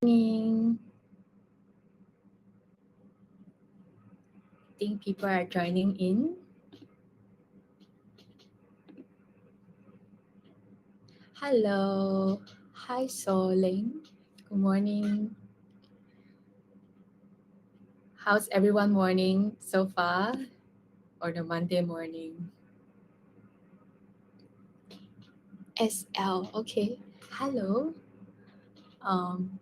Morning. I think people are joining in. Hello. Hi, Soling. Good morning. How's everyone morning so far? Or the Monday morning? SL. Okay. Hello. Um,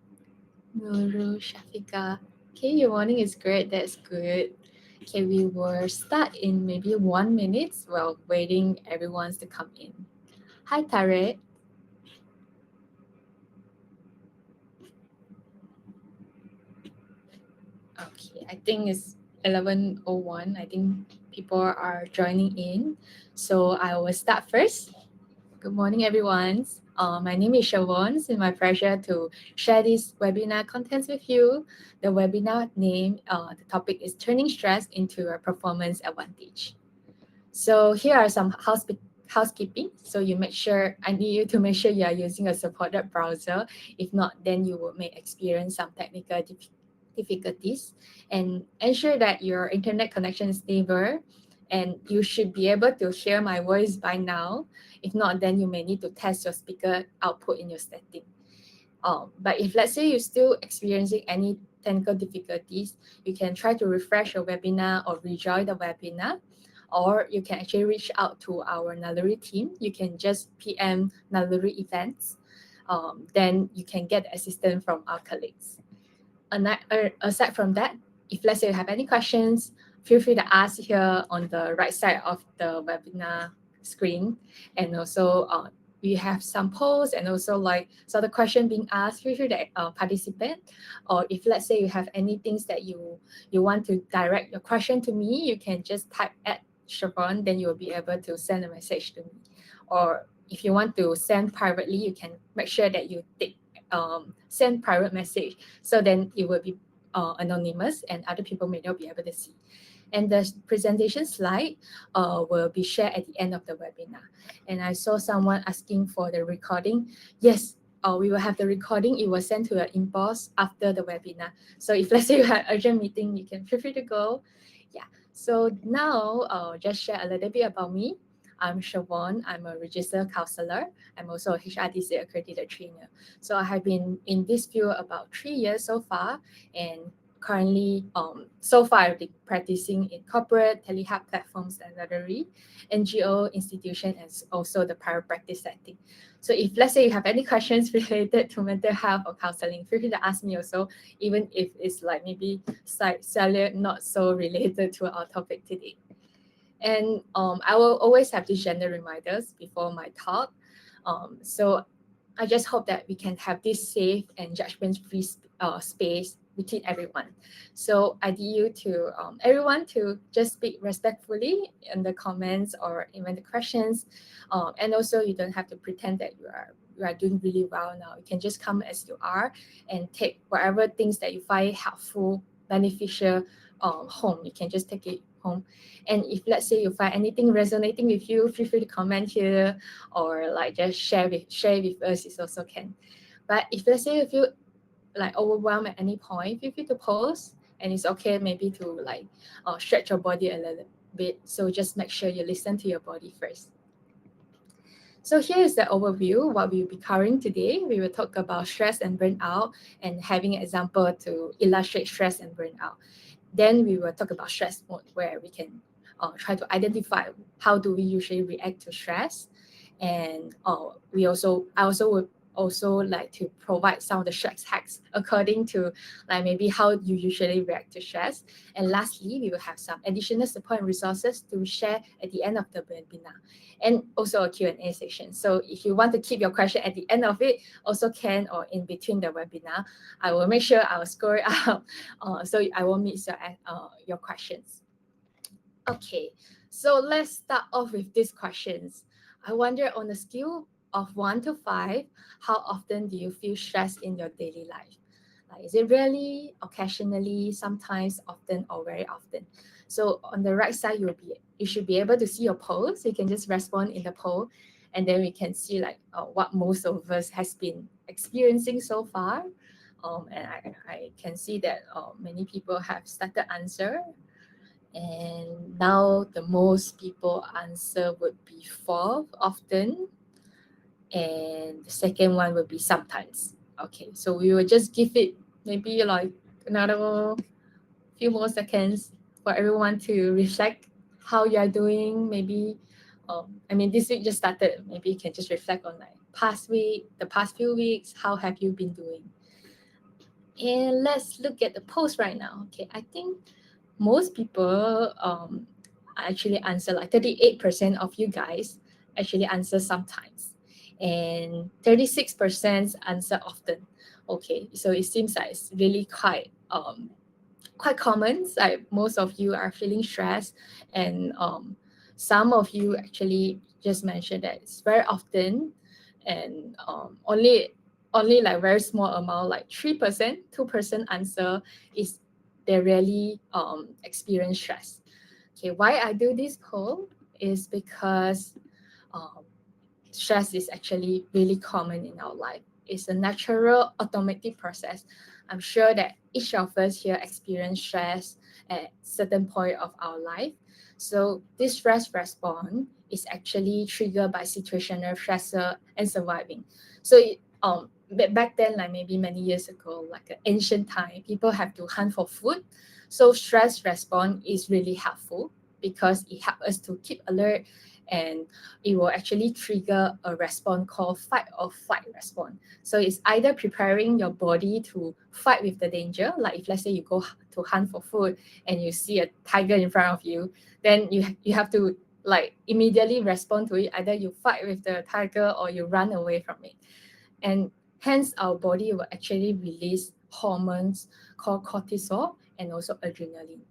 Nuru, Shafika. Okay, your morning is great. That's good. Okay, we will start in maybe 1 minute while waiting everyone to come in. Hi, Tarek. Okay, I think it's 11:01. I think people are joining in. So I will start first. Good morning, everyone. My name is Chervonne. It's my pleasure to share this webinar contents with you. The webinar name, the topic is Turning Stress into a Performance Advantage. So here are some housekeeping. So I need you to make sure you are using a supported browser. If not, then may experience some technical difficulties. And ensure that your internet connection is stable. And you should be able to hear my voice by now. If not, then you may need to test your speaker output in your setting. But if let's say you're still experiencing any technical difficulties, you can try to refresh your webinar or rejoin the webinar, or you can actually reach out to our Naluri team. You can just PM Naluri events. Then you can get assistance from our colleagues. Aside from that, if let's say you have any questions, feel free to ask here on the right side of the webinar screen. And also, we have some polls and also so the question being asked, feel free to participate. Or if let's say you have any things that you want to direct your question to me, you can just type at Chervonne, then you will be able to send a message to me. Or if you want to send privately, you can make sure that you send private message, so then it will be anonymous and other people may not be able to see. And the presentation slide will be shared at the end of the webinar. And I saw someone asking for the recording. Yes, we will have the recording. It was sent to your inbox after the webinar. So if let's say you have urgent meeting, you can feel free to go. Yeah. So now just share a little bit about me. I'm Chervonne. I'm a registered counselor. I'm also a HRDC accredited trainer. So I have been in this field about 3 years so far, and currently, so far I've been practicing in corporate, telehealth platforms, salary, NGO, institution, and also the private practice setting. So if let's say you have any questions related to mental health or counseling, feel free to ask me also, even if it's like maybe slightly not so related to our topic today. And I will always have these general reminders before my talk. So I just hope that we can have this safe and judgment-free space between everyone. So I need you to everyone to just speak respectfully in the comments or even the questions, and also you don't have to pretend that you are doing really well now. You can just come as you are and take whatever things that you find helpful, beneficial home. You can just take it home. And if let's say you find anything resonating with you, feel free to comment here or like just share with us. It also can. But if let's say you feel like overwhelmed at any point, feel free to pause, and it's okay maybe to like stretch your body a little bit. So just make sure you listen to your body first. So here is the overview. What we'll be covering today, we will talk about stress and burnout and having an example to illustrate stress and burnout. Then we will talk about stress mode, where we can try to identify how do we usually react to stress. And I also would also like to provide some of the stress hacks according to like maybe how you usually react to stress. And lastly, we will have some additional support and resources to share at the end of the webinar, and also a Q&A session. So if you want to keep your question at the end of it, also can, or in between the webinar, I will make sure I will score it out so I won't miss your questions. Okay, so let's start off with these questions. I wonder, on a scale of 1 to 5, how often do you feel stressed in your daily life? Like, is it rarely, occasionally, sometimes, often, or very often? So on the right side, you should be able to see your poll. So you can just respond in the poll, and then we can see like what most of us has been experiencing so far. And I can see that many people have started answer. And now the most people answer would be for often, and the second one would be sometimes. Okay, so we will just give it maybe like another few more seconds for everyone to reflect how you are doing. Maybe, this week just started. Maybe you can just reflect on like past week, the past few weeks. How have you been doing? And let's look at the post right now. Okay, I think most people actually answer, like 38% of you guys actually answer sometimes, and 36% answer often. Okay, so it seems like it's really quite common. Like most of you are feeling stressed, and some of you actually just mentioned that it's very often, and only like very small amount, like 3%, 2% answer is they really experience stress. Okay, why I do this poll is because um, stress is actually really common in our life. It's a natural automatic process. I'm sure that each of us here experience stress at certain point of our life. So this stress response is actually triggered by situational stressor and surviving. So back then, like maybe many years ago, like an ancient time, people have to hunt for food. So stress response is really helpful because it helps us to keep alert, and it will actually trigger a response called fight or flight response. So it's either preparing your body to fight with the danger, like if let's say you go to hunt for food and you see a tiger in front of you, then you have to like immediately respond to it. Either you fight with the tiger or you run away from it. And hence our body will actually release hormones called cortisol and also adrenaline.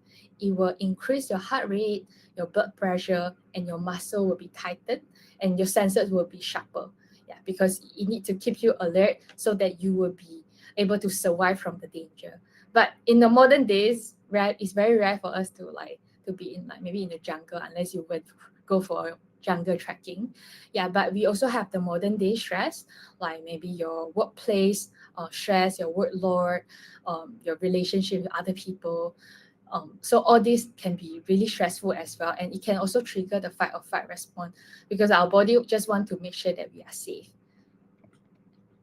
It will increase your heart rate, your blood pressure, and your muscle will be tightened, and your senses will be sharper. Yeah, because it need to keep you alert so that you will be able to survive from the danger. But in the modern days, it's very rare for us to be in like maybe in the jungle unless you went to go for jungle trekking. Yeah, but we also have the modern day stress, like maybe your workplace stress, your workload, your relationship with other people. So all this can be really stressful as well, and it can also trigger the fight or flight response because our body just want to make sure that we are safe.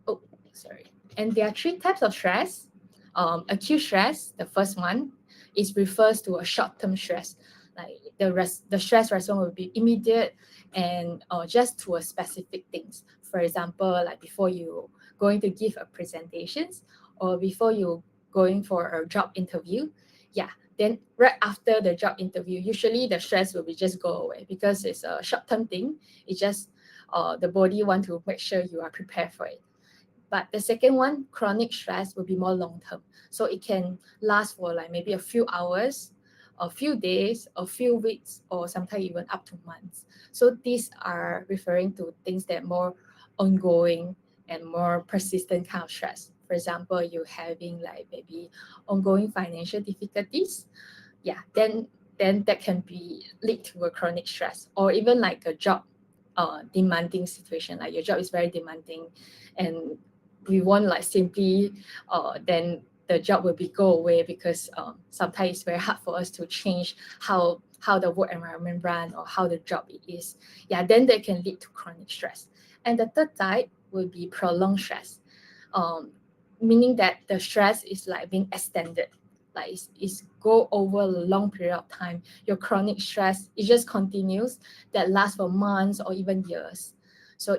Oh, sorry. And there are three types of stress. Acute stress, the first one, is refers to a short-term stress. Like the stress response will be immediate and just to a specific things. For example, like before you going to give a presentations or before you going for a job interview. Yeah, then right after the job interview, usually the stress will be just go away because it's a short-term thing. It's just the body want to make sure you are prepared for it. But the second one, chronic stress, will be more long term. So it can last for like maybe a few hours, a few days, a few weeks, or sometimes even up to months. So these are referring to things that are more ongoing and more persistent kind of stress. For example, you're having like maybe ongoing financial difficulties. Yeah, then that can be lead to a chronic stress, or even like a job demanding situation, like your job is very demanding and we want like simply then the job will be go away because sometimes it's very hard for us to change how the work environment run or how the job it is. Yeah, then that can lead to chronic stress. And the third type will be prolonged stress, um, meaning that the stress is like being extended, like it's go over a long period of time. Your chronic stress, it just continues, that lasts for months or even years. So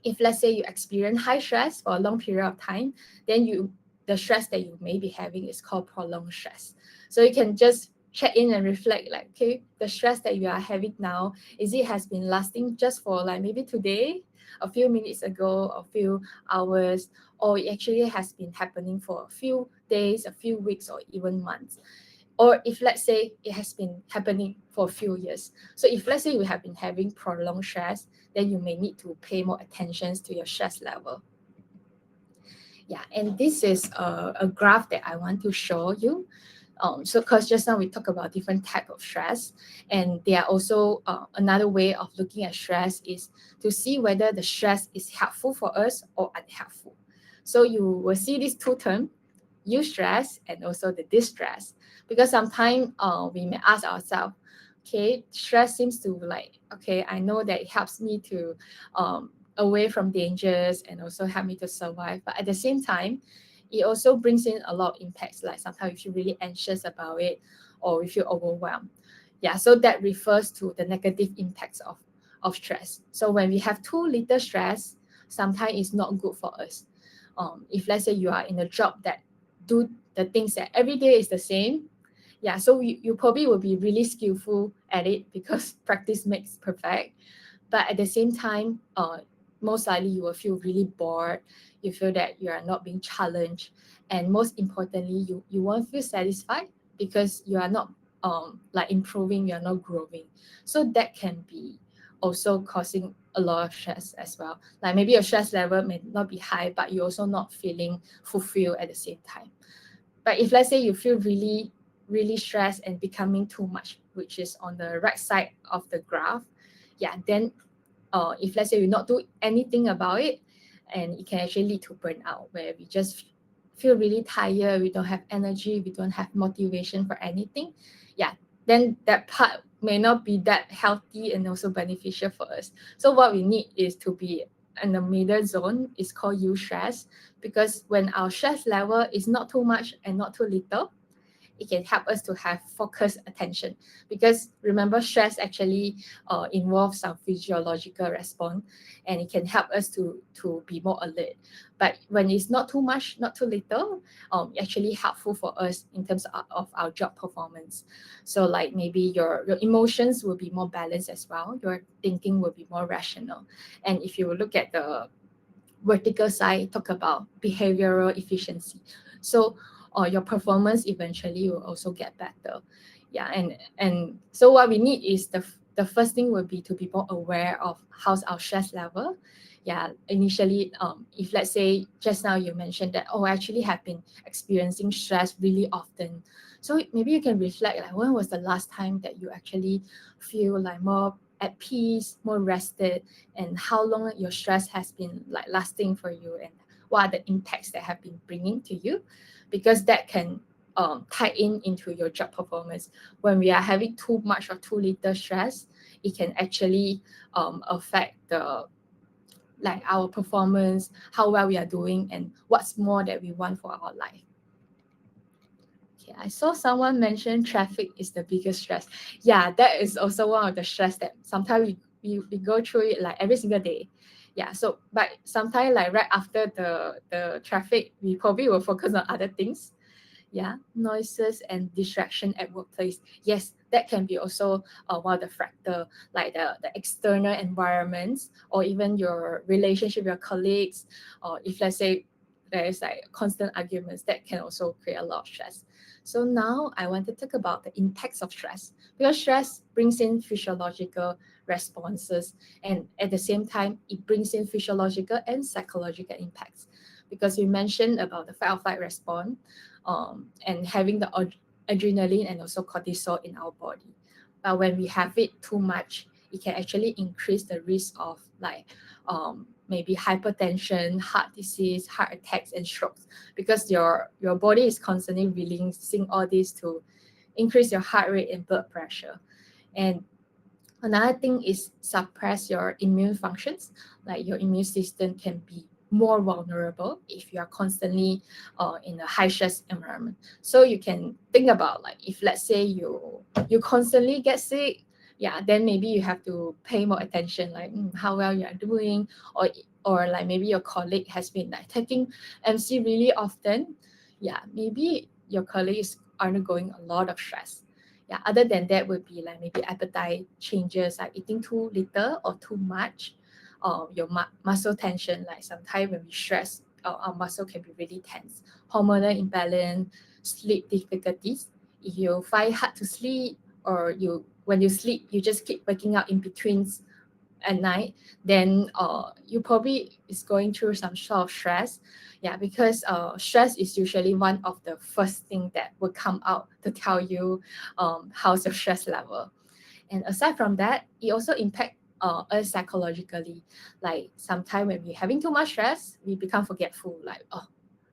if let's say you experience high stress for a long period of time, then the stress that you may be having is called prolonged stress. So you can just check in and reflect, like, okay, the stress that you are having now, is it has been lasting just for like maybe today, a few minutes ago, a few hours, or it actually has been happening for a few days, a few weeks, or even months. Or if let's say it has been happening for a few years. So if let's say you have been having prolonged stress, then you may need to pay more attention to your stress level. Yeah, and this is a graph that I want to show you. So because just now we talk about different type of stress, and there are also another way of looking at stress is to see whether the stress is helpful for us or unhelpful. So you will see these two terms. eustress and also the distress. Because sometimes we may ask ourselves, okay, stress seems to like, okay, I know that it helps me to away from dangers and also help me to survive. But at the same time, it also brings in a lot of impacts. Like sometimes you feel really anxious about it or you feel overwhelmed. Yeah, so that refers to the negative impacts of stress. So when we have too little stress, sometimes it's not good for us. If let's say you are in a job that do the things that every day is the same, yeah, so you probably will be really skillful at it because practice makes perfect. But at the same time, most likely you will feel really bored. You feel that you are not being challenged, and most importantly, you won't feel satisfied because you are not like improving, you are not growing. So that can be also causing a lot of stress as well. Like maybe your stress level may not be high, but you're also not feeling fulfilled at the same time. But if let's say you feel really, really stressed and becoming too much, which is on the right side of the graph, yeah, then if let's say we not do anything about it, and it can actually lead to burnout where we just feel really tired, we don't have energy, we don't have motivation for anything. Yeah, then that part may not be that healthy and also beneficial for us. So what we need is to be in the middle zone. Is called eustress, because when our stress level is not too much and not too little, it can help us to have focused attention. Because remember, stress actually involves some physiological response, and it can help us to be more alert. But when it's not too much, not too little, actually helpful for us in terms of our job performance. So like maybe your emotions will be more balanced as well, your thinking will be more rational. And if you look at the vertical side, talk about behavioral efficiency. So your performance eventually will also get better. Yeah, and so what we need is the first thing will be to be more aware of how's our stress level. Yeah, initially, if let's say just now you mentioned that, oh, I actually have been experiencing stress really often. So maybe you can reflect like when was the last time that you actually feel like more at peace, more rested, and how long your stress has been like lasting for you, and what are the impacts that have been bringing to you, because that can tie into your job performance. When we are having too much or too little stress, it can actually affect the like our performance, how well we are doing, and what's more that we want for our life. Okay, I saw someone mention traffic is the biggest stress. Yeah, that is also one of the stress that sometimes we go through it like every single day. Yeah, so but sometimes like right after the traffic, we probably will focus on other things. Yeah, noises and distraction at workplace. Yes, that can be also one of the factor, like the external environments, or even your relationship with your colleagues, or if let's say there is like constant arguments, that can also create a lot of stress. So now I want to talk about the impacts of stress, because stress brings in physiological responses, and at the same time it brings in physiological and psychological impacts. Because you mentioned about the fight or flight response, and having the adrenaline and also cortisol in our body. But when we have it too much, it can actually increase the risk of like maybe hypertension, heart disease, heart attacks, and strokes, because your body is constantly releasing all this to increase your heart rate and blood pressure. And another thing is suppress your immune functions. Like your immune system can be more vulnerable if you are constantly in a high stress environment. So you can think about like if let's say you constantly get sick, yeah, then maybe you have to pay more attention, like how well you are doing, or like maybe your colleague has been like taking MC really often. Yeah, maybe your colleagues are undergoing a lot of stress. Yeah, other than that would be like maybe appetite changes, like eating too little or too much, your muscle tension, like sometimes when we stress, our muscle can be really tense, hormonal imbalance, sleep difficulties. If you find hard to sleep, or you when you sleep you just keep waking up in between at night, then you probably is going through some sort of stress. Yeah, because stress is usually one of the first thing that will come out to tell you how's your stress level. And aside from that, it also impact us psychologically. Like sometimes when we're having too much stress, we become forgetful. Like, oh,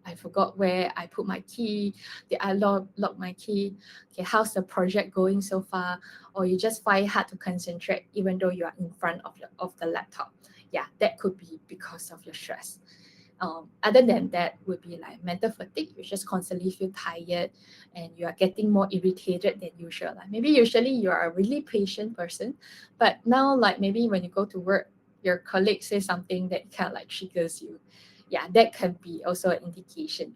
I forgot where I put my key. Did I lock my key? Okay, how's the project going so far? Or you just find it hard to concentrate even though you are in front of the laptop. Yeah, that could be because of your stress. Other than that would be like mental fatigue. You just constantly feel tired and you are getting more irritated than usual. Like maybe usually you are a really patient person, but now like maybe when you go to work, your colleague says something that kind of like triggers you. Yeah, that can be also an indication.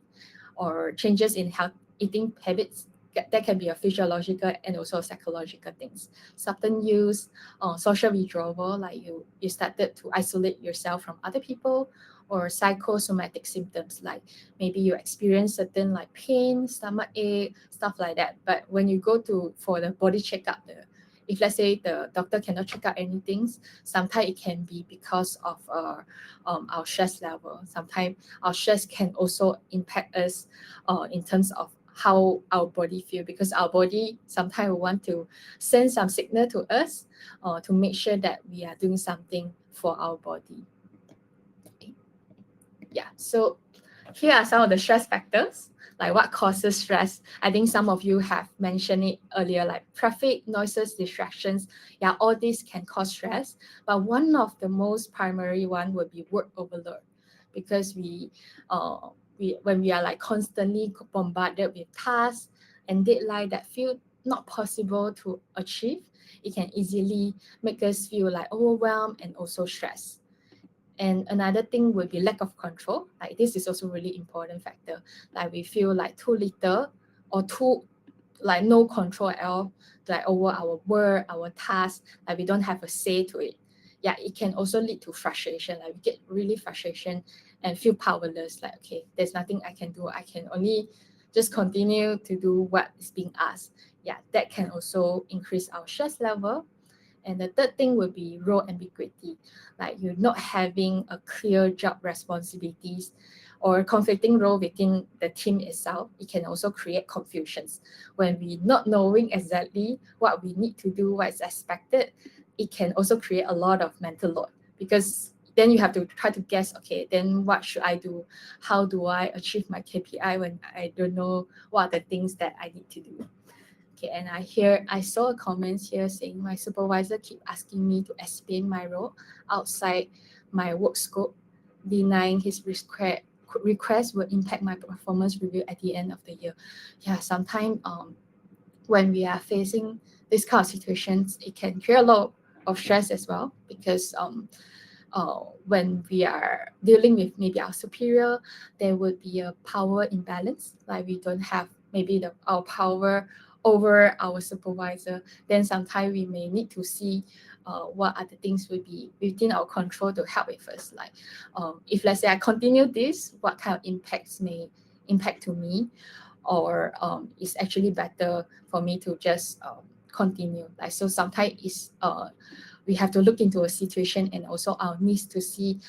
Or changes in health eating habits, that can be a physiological and also psychological things. Substance use, social withdrawal, like you started to isolate yourself from other people, or psychosomatic symptoms, like maybe you experience certain like pain, stomach ache, stuff like that. But when you go to for the body checkup, if let's say the doctor cannot check out anything, sometimes it can be because of our stress level. Sometimes our stress can also impact us in terms of how our body feel, because our body sometimes want to send some signal to us to make sure that we are doing something for our body. Yeah, so here are some of the stress factors, like what causes stress. I think some of you have mentioned it earlier, like traffic, noises, distractions. Yeah, all these can cause stress. But one of the most primary one would be work overload, because we when we are like constantly bombarded with tasks and deadline that feel not possible to achieve, it can easily make us feel like overwhelmed and also stressed. And another thing would be lack of control. Like this is also really important factor. Like we feel like too little or too like no control at all, like over our work, our tasks, like we don't have a say to it. Yeah, it can also lead to frustration. Like we get really frustration and feel powerless. Like, okay, there's nothing I can do. I can only just continue to do what is being asked. Yeah, that can also increase our stress level. And the third thing would be role ambiguity, like you're not having a clear job responsibilities or conflicting role within the team itself. It can also create confusions. When we not knowing exactly what we need to do, what is expected, it can also create a lot of mental load, because then you have to try to guess, okay, then what should I do? How do I achieve my KPI when I don't know what are the things that I need to do? Okay, and I saw a comment here saying my supervisor keep asking me to explain my role outside my work scope, denying his request will impact my performance review at the end of the year. Yeah, sometimes when we are facing this kind of situations, it can create a lot of stress as well, because when we are dealing with maybe our superior, there would be a power imbalance. Like we don't have maybe our power over our supervisor. Then sometimes we may need to see what other things would be within our control to help with us. Like if let's say I continue this, what kind of impacts may impact to me, or it's actually better for me to just continue. Like so sometimes it's we have to look into a situation and also our needs to see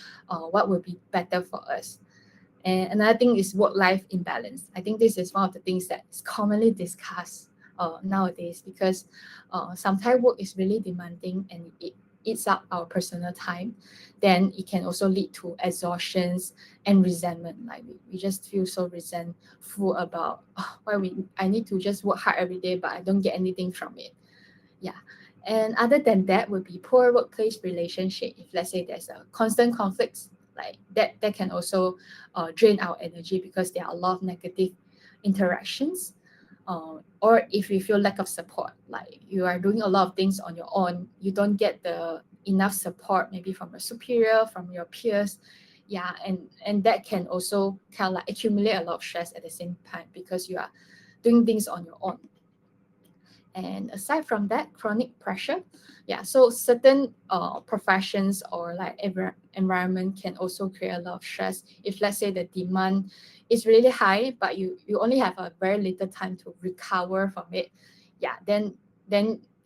what would be better for us. And another thing is work-life imbalance. I think this is one of the things that is commonly discussed nowadays, because sometimes work is really demanding and it eats up our personal time. Then it can also lead to exhaustions and resentment. Like we just feel so resentful about I need to just work hard every day, but I don't get anything from it. Yeah. And other than that would be poor workplace relationship. If let's say there's a constant conflicts, like that can also drain our energy, because there are a lot of negative interactions. Or if you feel lack of support, like you are doing a lot of things on your own, you don't get the enough support maybe from your superior, from your peers. Yeah, and that can also kind of like accumulate a lot of stress at the same time, because you are doing things on your own. And aside from that, chronic pressure, yeah, so certain professions or like environment can also create a lot of stress. If let's say the demand is really high, but you only have a very little time to recover from it, yeah, then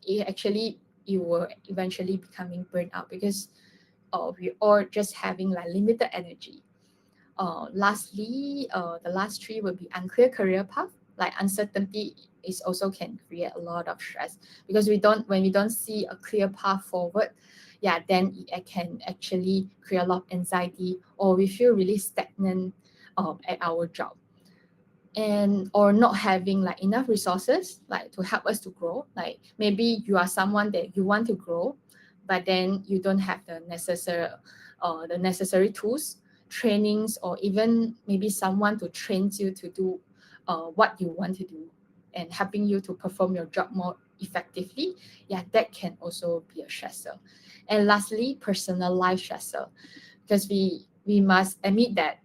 it actually you will eventually becoming burnt out, because we all just having like limited energy. Lastly, the last three would be unclear career path. Like uncertainty is also can create a lot of stress, because when we don't see a clear path forward, yeah, then it can actually create a lot of anxiety, or we feel really stagnant at our job, and or not having like enough resources like to help us to grow. Like maybe you are someone that you want to grow, but then you don't have the necessary tools, trainings, or even maybe someone to train you to do what you want to do and helping you to perform your job more effectively. Yeah, that can also be a stressor. And lastly, personal life stressor, because we must admit that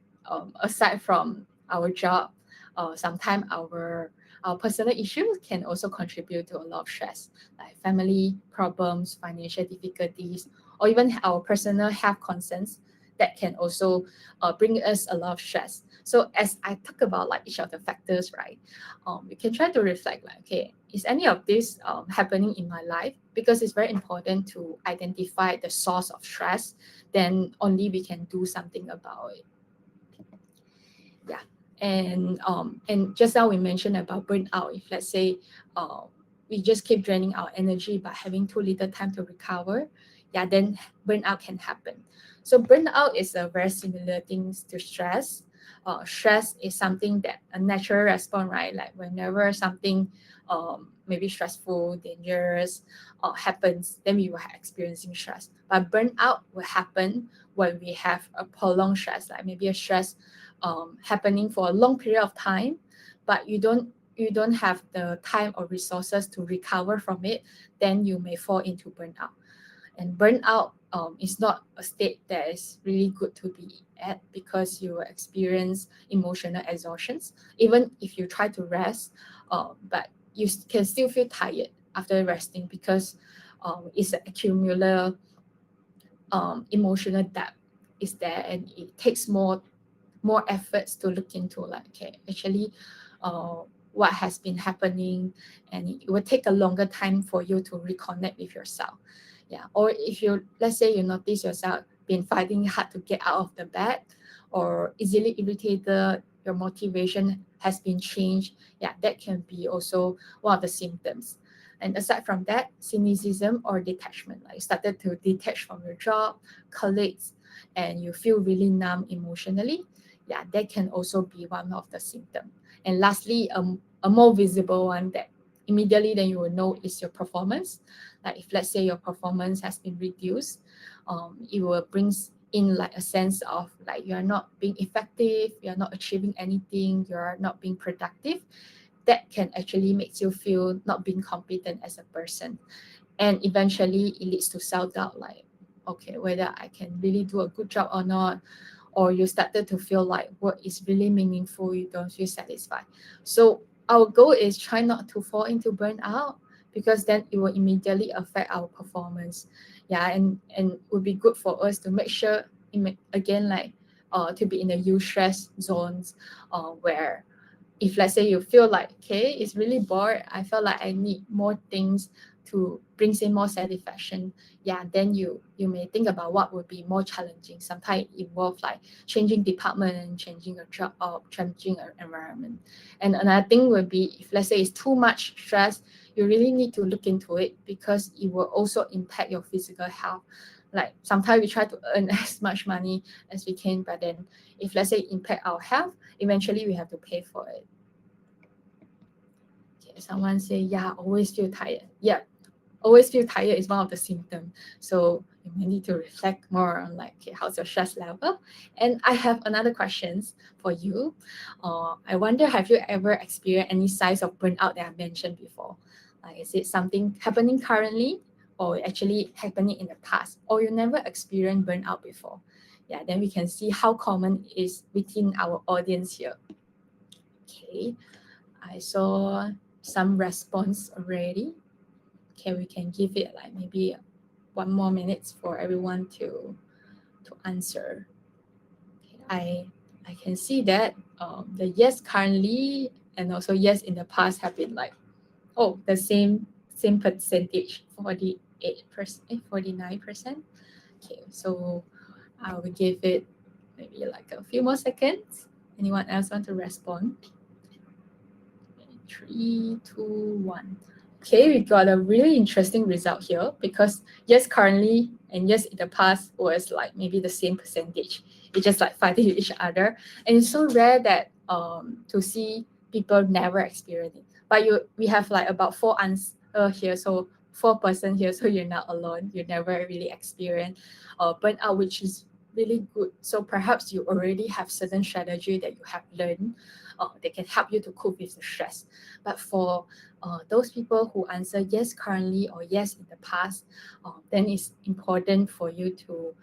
aside from our job, sometimes our personal issues can also contribute to a lot of stress, like family problems, financial difficulties, or even our personal health concerns that can also bring us a lot of stress. So as I talk about like each of the factors, right, we can try to reflect like, okay, is any of this happening in my life? Because it's very important to identify the source of stress, then only we can do something about it. Yeah. And just now we mentioned about burnout. If let's say we just keep draining our energy by having too little time to recover, yeah, then burnout can happen. So burnout is a very similar thing to stress. Stress is something that a natural response, right? Like whenever something maybe stressful, dangerous happens, then we will have experiencing stress. But burnout will happen when we have a prolonged stress, like maybe a stress happening for a long period of time, but you don't have the time or resources to recover from it, then you may fall into burnout. And burnout is not a state that is really good to be at, because you will experience emotional exhaustions even if you try to rest, but you can still feel tired after resting, because it's an accumulated emotional debt is there, and it takes more efforts to look into like, okay, actually what has been happening, and it will take a longer time for you to reconnect with yourself. Yeah. Or if you, let's say you notice yourself been fighting hard to get out of the bed, or easily irritated, your motivation has been changed, yeah, that can be also one of the symptoms. And aside from that, cynicism or detachment, like you started to detach from your job, colleagues, and you feel really numb emotionally, yeah, that can also be one of the symptoms. And lastly, a more visible one that immediately then you will know is your performance. Like if let's say your performance has been reduced, it will brings in like a sense of like you are not being effective, you are not achieving anything, you are not being productive. That can actually make you feel not being competent as a person. And eventually it leads to self-doubt, like, okay, whether I can really do a good job or not, or you started to feel like work is really meaningful, you don't feel satisfied. So our goal is try not to fall into burnout, because then it will immediately affect our performance. Yeah, and it would be good for us to make sure, again, like to be in the eustress zones, where if let's say you feel like, okay, it's really bored, I feel like I need more things to brings in more satisfaction, yeah, then you may think about what would be more challenging. Sometimes it involve like changing department, changing a job, or changing an environment. And another thing would be, if let's say it's too much stress, you really need to look into it, because it will also impact your physical health. Like sometimes we try to earn as much money as we can, but then if let's say impact our health, eventually we have to pay for it. Okay, someone say, yeah, always feel tired. Yeah, always feel tired is one of the symptoms. So you may need to reflect more on like, okay, how's your stress level? And I have another questions for you. I wonder, have you ever experienced any signs of burnout that I mentioned before? Like, is it something happening currently, or actually happening in the past, or you never experienced burnout before? Yeah, then we can see how common it is within our audience here. Okay, I saw some response already. Okay, we can give it like maybe 1 more minute for everyone to answer. Okay, I can see that the yes currently and also yes in the past have been like, oh, the same percentage, 48%, 49%. Okay, so I will give it maybe like a few more seconds. Anyone else want to respond? 3, 2, 1. Okay, we got a really interesting result here, because yes currently and yes in the past was like maybe the same percentage. It's just like fighting with each other. And it's so rare that to see people never experience it. But we have like about four answers here, so 4 person here, so you're not alone. You never really experience burnout, which is really good. So perhaps you already have certain strategy that you have learned that can help you to cope with the stress. But for those people who answer yes currently or yes in the past, then it's important for you to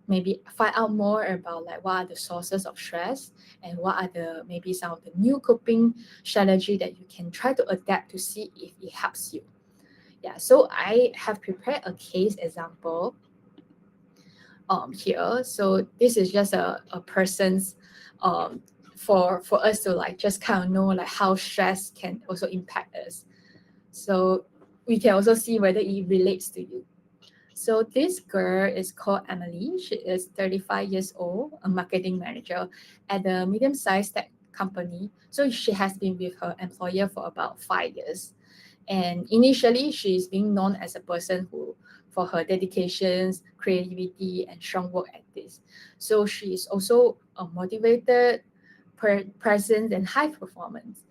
maybe find out more about like what are the sources of stress and what are the maybe some of the new coping strategy that you can try to adapt to see if it helps you. Yeah, so I have prepared a case example here. So this is just a person's for us to like just kind of know like how stress can also impact us. So we can also see whether it relates to you. So this girl is called Emily. She is 35 years old, a marketing manager at a medium-sized tech company. So she has been with her employer for about 5 years. And initially, she is being known as a person who, for her dedications, creativity, and strong work ethics. So she is also a motivated, present, and high performance.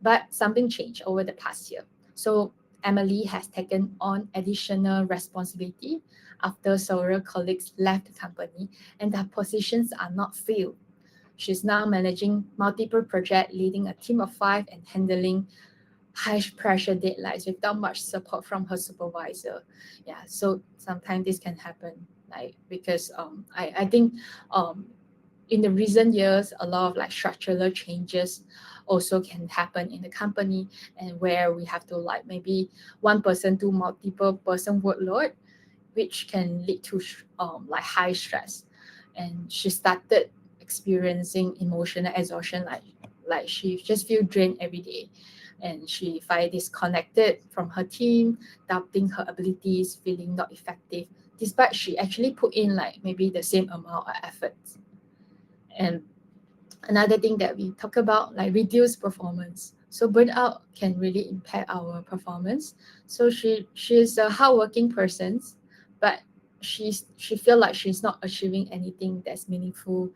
But something changed over the past year. So Emily has taken on additional responsibility after several colleagues left the company and their positions are not filled. She's now managing multiple projects, leading a team of 5, and handling high pressure deadlines without much support from her supervisor. Yeah, so sometimes this can happen, like because I think um in the recent years a lot of like structural changes also can happen in the company, and where we have to like maybe one person do multiple person workload, which can lead to like high stress. And she started experiencing emotional exhaustion, like she just feel drained every day, and she find disconnected from her team, doubting her abilities, feeling not effective despite she actually put in like maybe the same amount of effort. And another thing that we talk about, like reduced performance. So burnout can really impact our performance. So she's a hardworking person, but she feel like she's not achieving anything that's meaningful,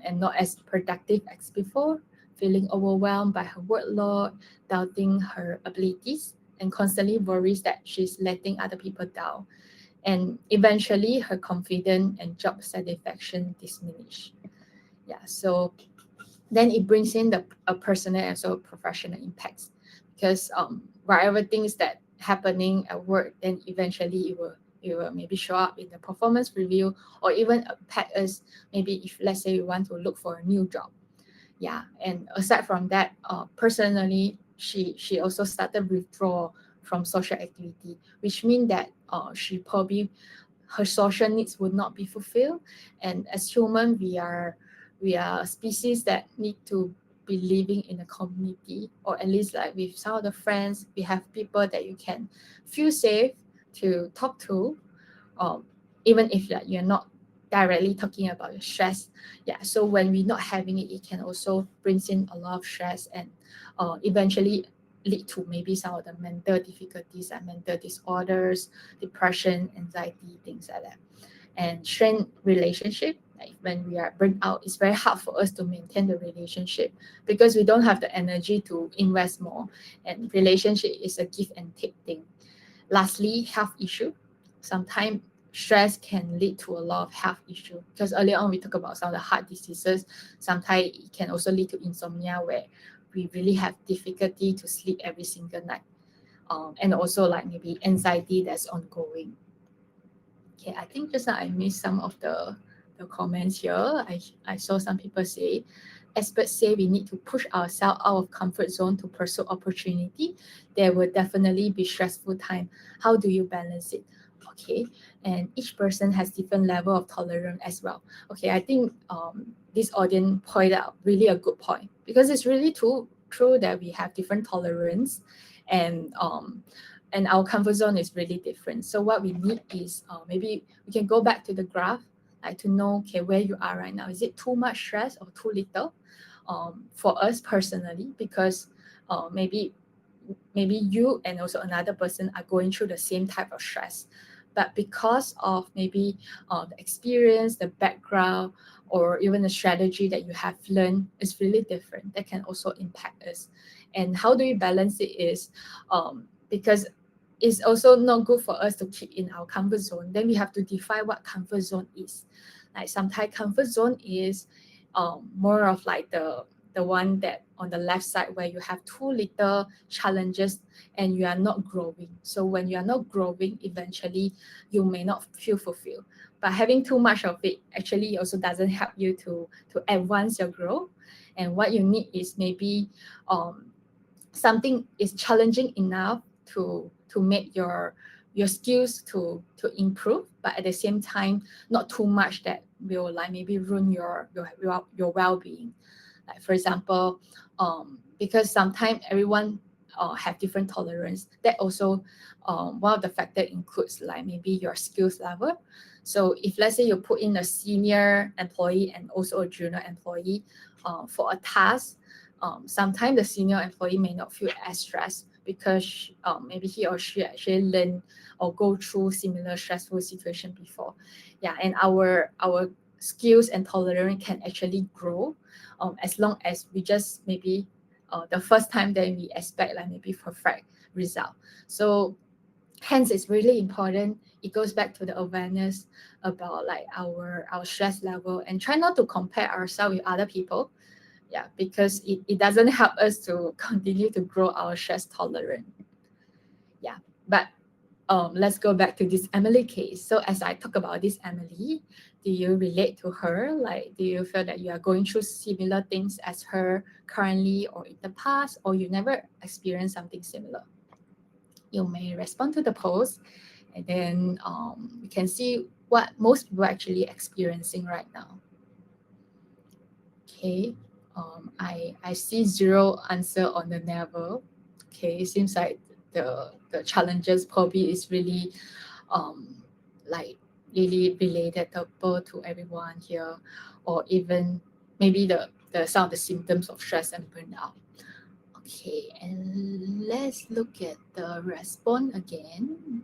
and not as productive as before, feeling overwhelmed by her workload, doubting her abilities, and constantly worries that she's letting other people down. And eventually her confidence and job satisfaction diminish. Yeah, so then it brings in the a personal and also professional impacts, because whatever things that happening at work, then eventually it will maybe show up in the performance review, or even impact us maybe if let's say we want to look for a new job. Yeah, and aside from that, personally she also started withdraw from social activity, which means that she probably her social needs would not be fulfilled. And as human, we are a species that need to be living in a community, or at least like with some of the friends, we have people that you can feel safe to talk to, um, even if like, you're not directly talking about your stress. Yeah, so when we're not having it, it can also brings in a lot of stress, and eventually lead to maybe some of the mental difficulties and mental disorders, depression, anxiety, things like that. And strained relationship, like when we are burnt out, it's very hard for us to maintain the relationship because we don't have the energy to invest more. And relationship is a give and take thing. Lastly, health issue. Sometimes stress can lead to a lot of health issue, because earlier on we talked about some of the heart diseases. Sometimes it can also lead to insomnia, where we really have difficulty to sleep every single night, and also like maybe anxiety that's ongoing. Okay, I think just now I missed some of the comments here. I saw some people say, experts say we need to push ourselves out of comfort zone to pursue opportunity. There will definitely be stressful time. How do you balance it? Okay, and each person has different level of tolerance as well. Okay, I think this audience pointed out really a good point, because it's really true that we have different tolerance, and our comfort zone is really different. So what we need is maybe we can go back to the graph, like to know, okay, where you are right now. Is it too much stress or too little? For us personally, because maybe you and also another person are going through the same type of stress, but because of maybe the experience, the background, or even the strategy that you have learned is really different. That can also impact us. And how do we balance it is because it's also not good for us to keep in our comfort zone. Then we have to define what comfort zone is. Like sometimes comfort zone is more of like the one that on the left side where you have too little challenges and you are not growing. So when you are not growing, eventually you may not feel fulfilled. But having too much of it actually also doesn't help you to advance your growth. And what you need is maybe something is challenging enough to make your skills to improve, but at the same time not too much that will like maybe ruin your well-being. Like for example, because sometimes everyone have different tolerance. That also one of the factor includes like maybe your skills level. So if let's say you put in a senior employee and also a junior employee for a task, sometimes the senior employee may not feel as stressed because maybe he or she actually learn or go through similar stressful situation before. Yeah, and our skills and tolerance can actually grow as long as we just maybe the first time that we expect like maybe perfect result. So hence it's really important. It goes back to the awareness about like our stress level, and try not to compare ourselves with other people. Yeah, because it doesn't help us to continue to grow our stress tolerance. Yeah, but let's go back to this Emily case. So as I talk about this Emily, do you relate to her? Like, do you feel that you are going through similar things as her currently or in the past, or you never experienced something similar? You may respond to the post, and then we can see what most people are actually experiencing right now. Okay, I see zero answer on the never. Okay, it seems like the challenges probably is really like really relatable to everyone here, or even maybe the some of the symptoms of stress and burnout. Okay, and let's look at the response again.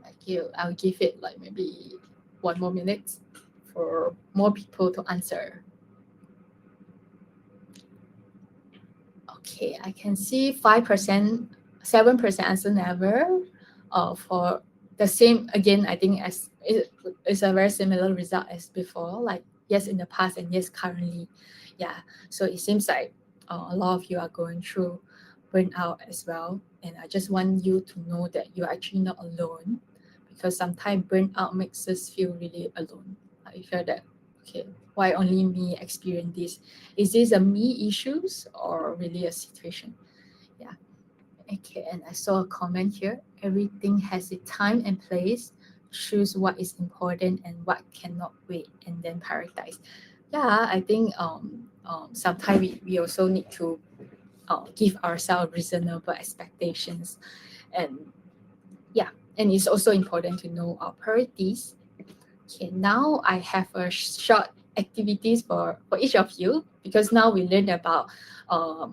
I'll give it like maybe 1 more minute for more people to answer. Okay, I can see 5%, 7% answer never. For the same again, I think as it's a very similar result as before. Like yes in the past and yes currently. Yeah, so it seems like a lot of you are going through burnout as well, and I just want you to know that you're actually not alone, because sometimes burnout makes us feel really alone. I feel that okay, why only me experience this? Is this a me issues or really a situation? Yeah. Okay, and I saw a comment here. Everything has a time and place. Choose what is important and what cannot wait, and then prioritize. Yeah, I think sometimes we also need to give ourselves reasonable expectations, and yeah, and it's also important to know our priorities. Okay, now I have a short activities for each of you, because now we learned about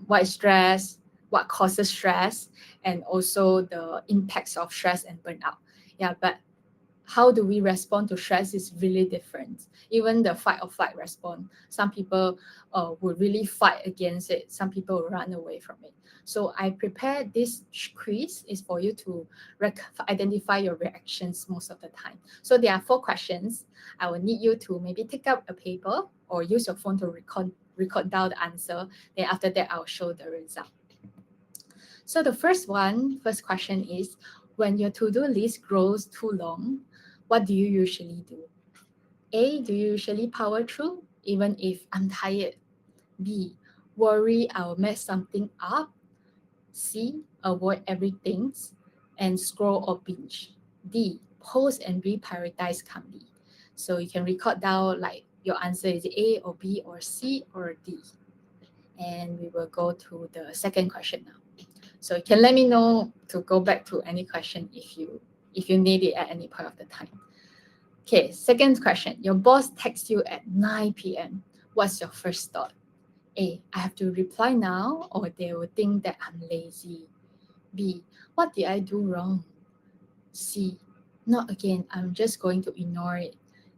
what is stress, what causes stress, and also the impacts of stress and burnout. Yeah, but how do we respond to stress is really different. Even the fight or flight response, some people would really fight against it. Some people will run away from it. So I prepared this quiz is for you to identify your reactions most of the time. So there are 4 questions. I will need you to maybe take up a paper or use your phone to record down the answer. Then after that, I'll show the result. So the first question is, when your to-do list grows too long, what do you usually do? A, do you usually power through even if I'm tired? B, worry I'll mess something up? C, avoid everything and scroll or binge? D, pause and reprioritize calmly. So you can record down like your answer is A or B or C or D. And we will go to the second question now. So you can let me know to go back to any question if you need it at any point of the time. Okay, second question. Your boss texts you at 9 p.m. What's your first thought? A, I have to reply now, or they will think that I'm lazy. B, what did I do wrong? C, Not again, I'm just going to ignore it.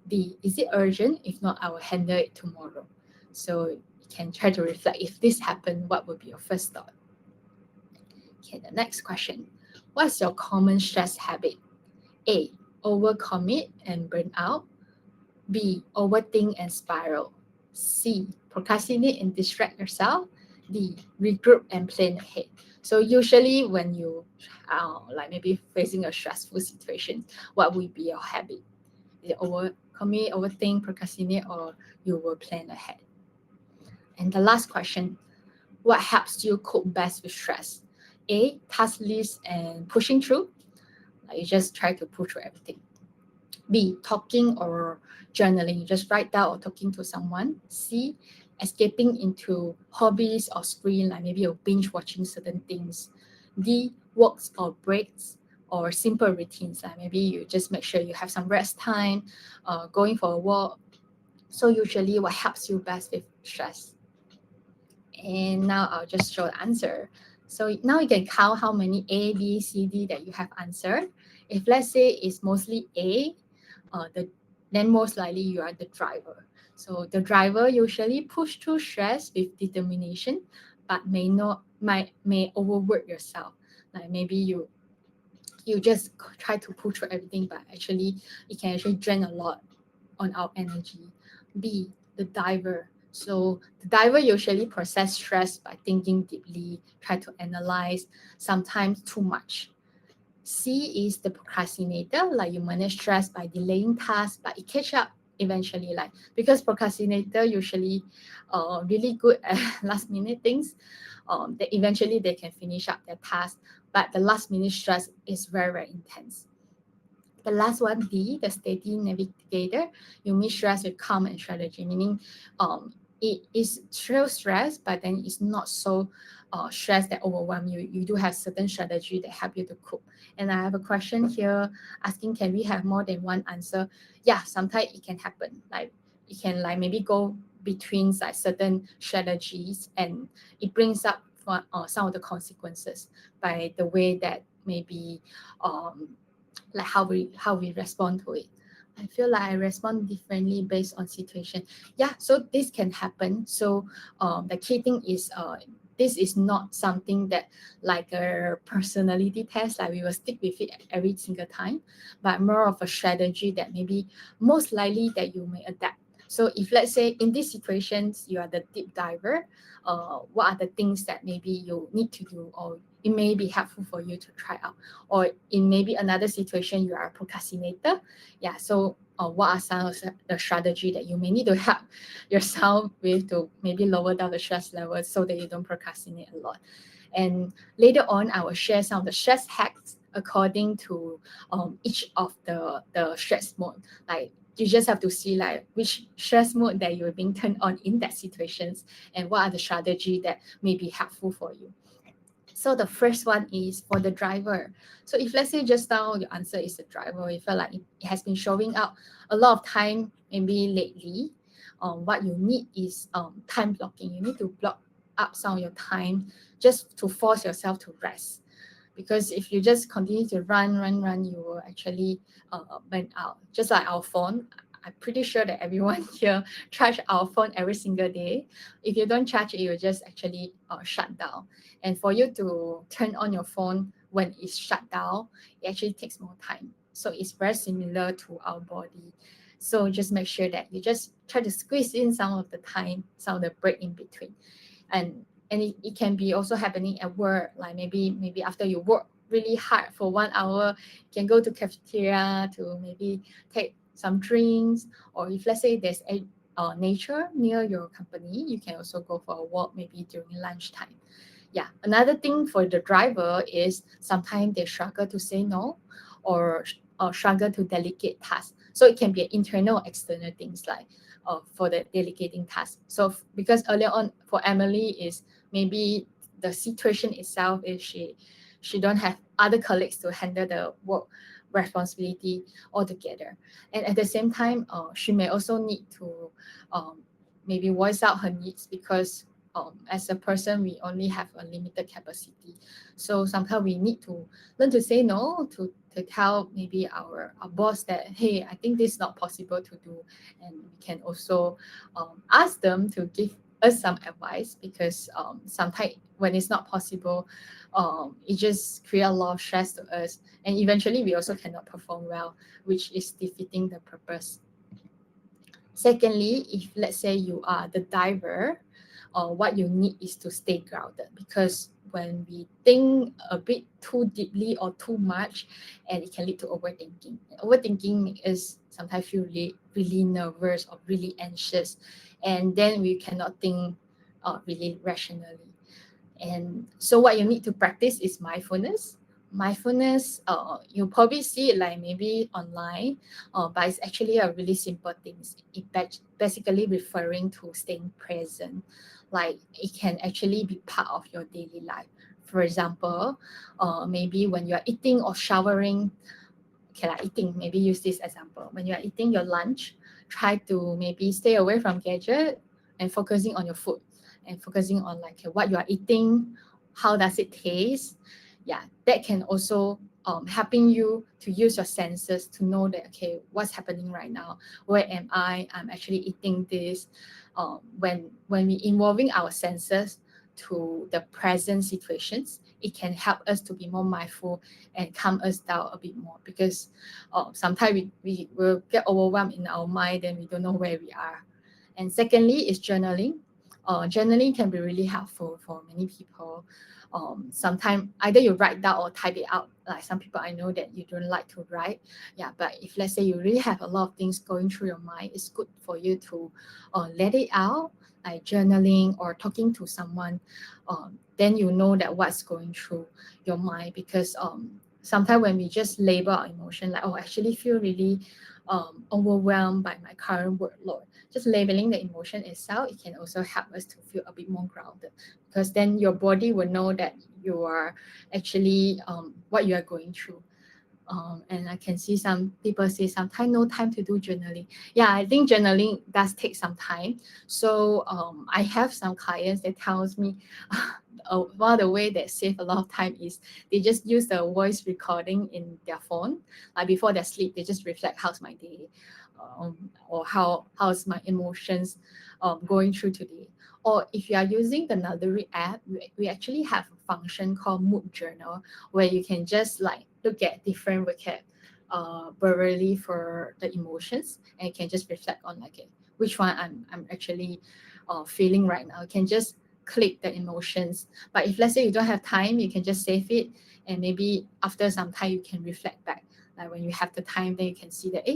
B, is it urgent? If not, I will handle it tomorrow. So you can try to reflect, if this happened, what would be your first thought? Okay, the next question. What's your common stress habit? A, overcommit and burn out. B, overthink and spiral. C, procrastinate and distract yourself. D, regroup and plan ahead. So usually when you like maybe facing a stressful situation, what will be your habit? Is it overcommit, overthink, procrastinate, or you will plan ahead? And the last question, what helps you cope best with stress? A, task list and pushing through. Like you just try to push through everything. B, talking or journaling. You just write down or talking to someone. C, escaping into hobbies or screen, like maybe you're binge watching certain things. D, walks or breaks or simple routines, like maybe you just make sure you have some rest time, going for a walk. So usually what helps you best with stress? And now I'll just show the answer. So now you can count how many A, B, C, D that you have answered. If let's say it's mostly A, then most likely you are the driver. So the driver usually push through stress with determination, but may overwork yourself. Like maybe you just try to push through everything, but actually it can actually drain a lot on our energy. B, the diver. So the diver usually process stress by thinking deeply, try to analyze, sometimes too much. C is the procrastinator, like you manage stress by delaying tasks, but it catch up eventually. Like because procrastinator usually really good at last minute things, that eventually they can finish up their task, but the last minute stress is very, very intense. The last one, D, the steady navigator, you meet stress with calm and strategy, meaning it is still stress, but then it's not so stress that overwhelm you. You do have certain strategy that help you to cope. And I have a question here asking, can we have more than one answer? Yeah, sometimes it can happen. Like it can like maybe go between like certain strategies, and it brings up some of the consequences by the way that maybe like how we respond to it. I feel like I respond differently based on situation. Yeah, so this can happen. So the key thing is this is not something that like a personality test, like we will stick with it every single time, but more of a strategy that maybe most likely that you may adapt. So if let's say in these situations you are the deep diver, what are the things that maybe you need to do, or it may be helpful for you to try out? Or in maybe another situation you are a procrastinator, yeah, so what are some of the strategy that you may need to help yourself with to maybe lower down the stress level so that you don't procrastinate a lot? And later on I will share some of the stress hacks according to each of the stress mode. Like you just have to see like which stress mode that you're being turned on in that situations, and what are the strategy that may be helpful for you. So the first one is for the driver. So if let's say just now your answer is the driver, you feel like it has been showing up a lot of time, maybe lately, what you need is time blocking. You need to block up some of your time just to force yourself to rest. Because if you just continue to run, you will actually burn out. Just like our phone, I'm pretty sure that everyone here charge our phone every single day. If you don't charge it, you will just actually shut down. And for you to turn on your phone when it's shut down, it actually takes more time. So it's very similar to our body. So just make sure that you just try to squeeze in some of the time, some of the break in between. And it can be also happening at work, like maybe after you work really hard for 1 hour, you can go to cafeteria to maybe take some drinks, or if let's say there's a nature near your company, you can also go for a walk maybe during lunchtime. Yeah, another thing for the driver is sometimes they struggle to say no, or struggle to delegate tasks. So it can be internal or external things, like for the delegating task. So because earlier on for Emily is maybe the situation itself is she don't have other colleagues to handle the work responsibility altogether, and at the same time she may also need to maybe voice out her needs, because as a person, we only have a limited capacity. So sometimes we need to learn to say no, to tell maybe our boss that, hey, I think this is not possible to do. And we can also ask them to give us some advice, because sometimes when it's not possible, it just creates a lot of stress to us. And eventually we also cannot perform well, which is defeating the purpose. Secondly, if let's say you are the diver, what you need is to stay grounded, because when we think a bit too deeply or too much, and it can lead to overthinking. Overthinking is sometimes feel really, really nervous or really anxious, and then we cannot think really rationally. And so what you need to practice is mindfulness. Mindfulness, you probably see it like maybe online, but it's actually a really simple thing. Basically referring to staying present. Like it can actually be part of your daily life. For example, maybe when you are eating or showering, okay, like eating, maybe use this example. When you are eating your lunch, try to maybe stay away from gadget and focusing on your food, and focusing on like what you are eating, how does it taste. Yeah, that can also helping you to use your senses to know that, okay, what's happening right now, where am I'm actually eating this. When we involving our senses to the present situations, it can help us to be more mindful and calm us down a bit more, because sometimes we will get overwhelmed in our mind and we don't know where we are. And secondly is journaling. Journaling can be really helpful for many people. Sometimes either you write down or type it out. Like some people I know that you don't like to write. Yeah, but if let's say you really have a lot of things going through your mind, it's good for you to let it out, like journaling or talking to someone. Then you know that what's going through your mind, because sometimes when we just label our emotion, like, oh, I actually feel really overwhelmed by my current workload, just labeling the emotion itself, it can also help us to feel a bit more grounded, because then your body will know that you are actually what you are going through. And I can see some people say sometimes no time to do journaling. Yeah, I think journaling does take some time. So I have some clients that tells me one of the way that save a lot of time is they just use the voice recording in their phone. Like before they sleep, they just reflect how's my day, or how's my emotions going through today. Or if you are using the Naluri app, we actually have a function called Mood Journal, where you can just like look at different vocabulary for the emotions, and you can just reflect on like which one I'm actually feeling right now. You can just click the emotions. But if let's say you don't have time, you can just save it, and maybe after some time you can reflect back. Like when you have the time, then you can see that,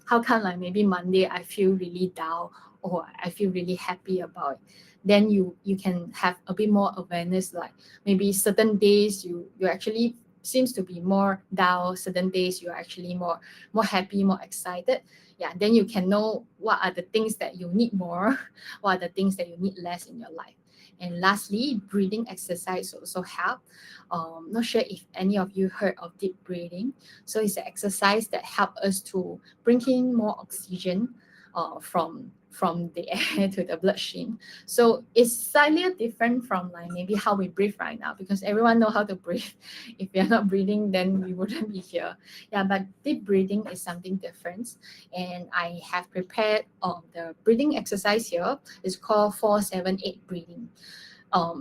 how come like maybe Monday I feel really down, or I feel really happy about it. Then you can have a bit more awareness, like maybe certain days you actually seems to be more down, certain days you're actually more happy, more excited. Yeah, then you can know what are the things that you need more, what are the things that you need less in your life. And lastly, breathing exercise also help. Not sure if any of you heard of deep breathing. So it's an exercise that help us to bring in more oxygen from the air to the bloodstream. So it's slightly different from like maybe how we breathe right now, because everyone know how to breathe. If we are not breathing, then we wouldn't be here. Yeah, but deep breathing is something different. And I have prepared the breathing exercise here. It's called 4-7-8 breathing.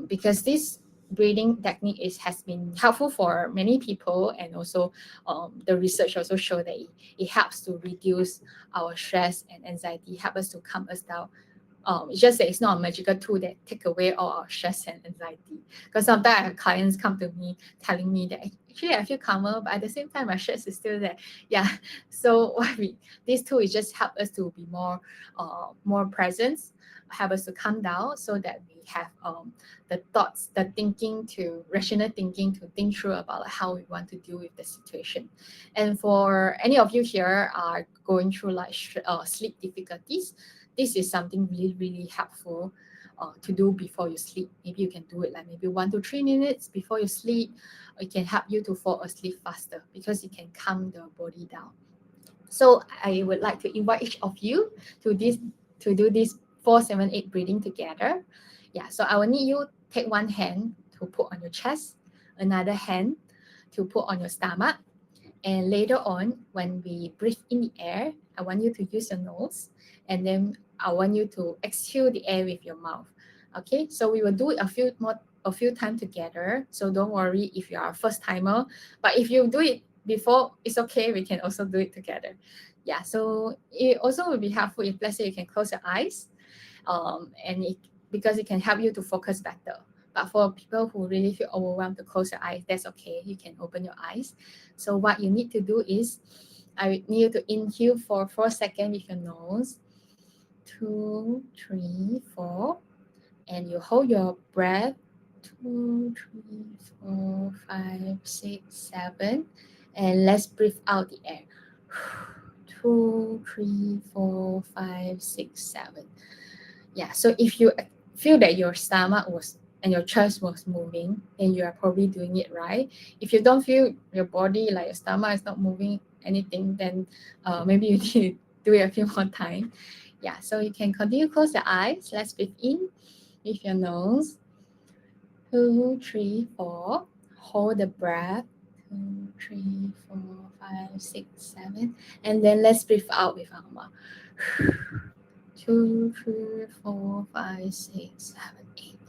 Because this breathing technique has been helpful for many people, and also the research also show that it helps to reduce our stress and anxiety, help us to calm us down. It's just that it's not a magical tool that take away all our stress and anxiety. Because sometimes I have clients come to me telling me that actually I feel calmer, but at the same time my stress is still there. Yeah. So this tool is just help us to be more present, help us to calm down, so that we have the thoughts, the thinking to rational thinking to think through about how we want to deal with the situation. And for any of you here are going through like sleep difficulties, this is something really, really helpful to do before you sleep. Maybe you can do it like maybe 1 to 3 minutes before you sleep. It can help you to fall asleep faster, because it can calm the body down. So I would like to invite each of you to do this 4-7-8 breathing together. Yeah, so I will need you take one hand to put on your chest, another hand to put on your stomach. And later on, when we breathe in the air, I want you to use your nose, and then I want you to exhale the air with your mouth. Okay, so we will do it a few times together. So don't worry if you are a first timer, but if you do it before, it's okay. We can also do it together. Yeah, so it also will be helpful if, let's say, you can close your eyes, because it can help you to focus better. But for people who really feel overwhelmed to close your eyes, that's okay. You can open your eyes. So what you need to do is, I need you to inhale for 4 seconds with your nose. 2, 3, 4. And you hold your breath. 2, 3, 4, 5, 6, 7. And let's breathe out the air. 2, 3, 4, 5, 6, 7. Yeah, so if you feel that your stomach and your chest was moving, then you are probably doing it right. If you don't feel your body, like your stomach is not moving anything, then maybe you need to do it a few more times. Yeah, so you can continue close your eyes. Let's breathe in with your nose. 2, 3, 4. Hold the breath. 2, 3, 4, 5, 6, 7. And then let's breathe out with our mouth. 2, 3, 4, 5, 6, 7, 8.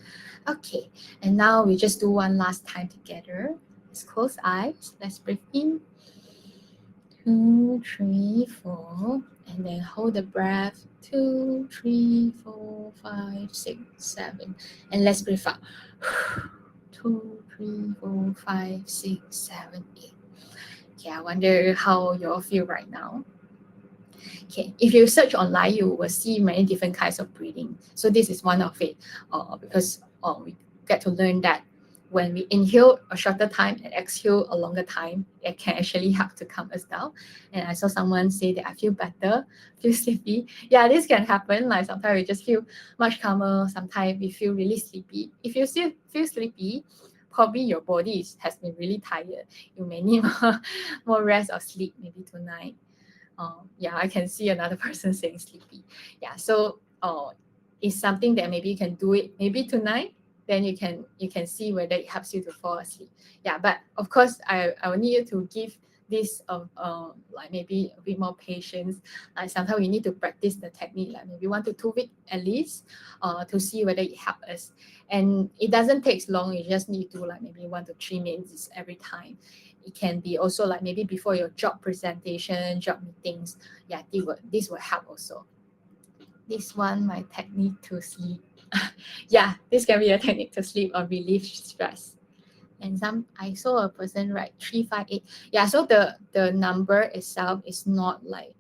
Okay, and now we just do one last time together. Let's close eyes. Let's breathe in. 2, 3, 4. And then hold the breath. 2, 3, 4, 5, 6, 7. And let's breathe out. 2, 3, 4, 5, 6, 7, 8. Okay, I wonder how you all feel right now. Okay, if you search online, you will see many different kinds of breathing. So this is one of it, because we get to learn that when we inhale a shorter time and exhale a longer time, it can actually help to calm us down. And I saw someone say that I feel better, feel sleepy. Yeah, this can happen. Like sometimes we just feel much calmer. Sometimes we feel really sleepy. If you still feel sleepy, probably your body has been really tired. You may need more rest or sleep maybe tonight. Yeah, I can see another person saying sleepy. Yeah, so it's something that maybe you can do it maybe tonight. Then you can see whether it helps you to fall asleep. Yeah, but of course I will need you to give this like maybe a bit more patience. Like sometimes we need to practice the technique, like maybe 1 to 2 weeks at least, to see whether it helps us. And it doesn't take long. You just need to like maybe 1 to 3 minutes every time. It can be also like maybe before your job presentation, job meetings. Yeah, this will help also. This one, my technique to sleep. Yeah, this can be a technique to sleep or relieve stress. And I saw a person write 358. Yeah, so the number itself is not like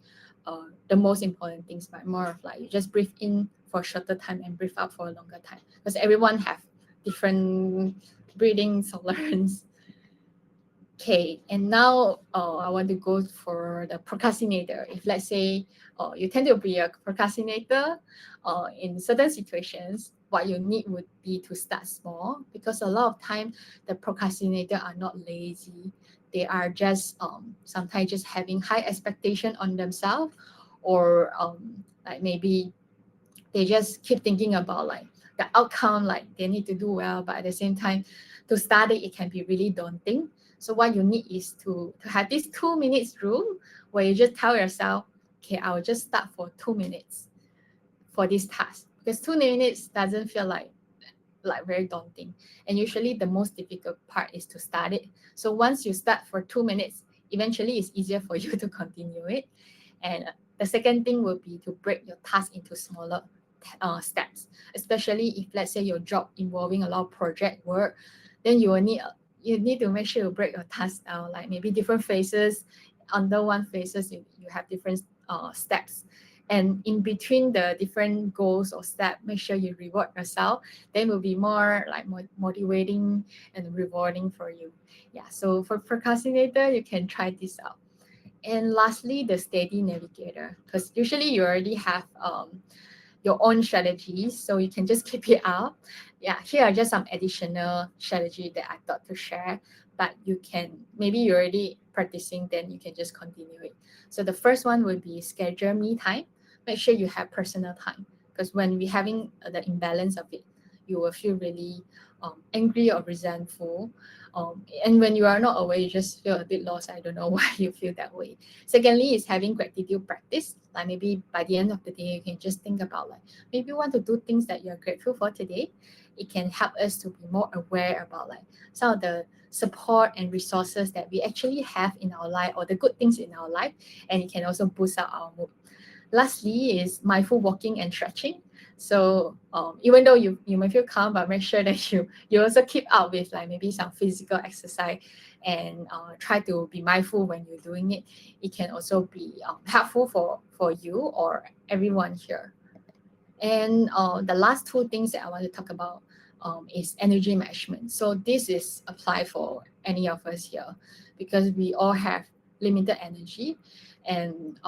the most important things, but more of like you just breathe in for a shorter time and breathe out for a longer time, because everyone have different breathing tolerance. Okay, and now I want to go for the procrastinator. If let's say you tend to be a procrastinator in certain situations, what you need would be to start small, because a lot of time the procrastinator are not lazy. They are just sometimes just having high expectation on themselves, or like maybe they just keep thinking about like the outcome, like they need to do well, but at the same time to study it can be really daunting. So what you need is to have this 2 minutes rule, where you just tell yourself, okay, I will just start for 2 minutes for this task, because 2 minutes doesn't feel like very daunting. And usually the most difficult part is to start it. So once you start for 2 minutes, eventually it's easier for you to continue it. And the second thing will be to break your task into smaller steps, especially if let's say your job involving a lot of project work, then you need to make sure you break your task down, like maybe different phases. Under one phases, you have different steps, and in between the different goals or steps, make sure you reward yourself. Then will be more like motivating and rewarding for you. Yeah, so for procrastinator, you can try this out. And lastly, the steady navigator, because usually you already have your own strategies, so you can just keep it up. Yeah, here are just some additional strategy that I thought to share, but you can, maybe you're already practicing, then you can just continue it. So the first one would be schedule me time. Make sure you have personal time, because when we're having the imbalance of it, you will feel really angry or resentful. And when you are not aware, you just feel a bit lost. I don't know why you feel that way. Secondly, is having gratitude practice. Like maybe by the end of the day, you can just think about like maybe you want to do things that you're grateful for today. It can help us to be more aware about like some of the support and resources that we actually have in our life or the good things in our life, and it can also boost up our mood. Lastly is mindful walking and stretching. So even though you may feel calm, but make sure that you also keep up with like maybe some physical exercise, and try to be mindful when you're doing it. It can also be helpful for you or everyone here. And the last two things that I want to talk about is energy management. So this is applied for any of us here because we all have limited energy, and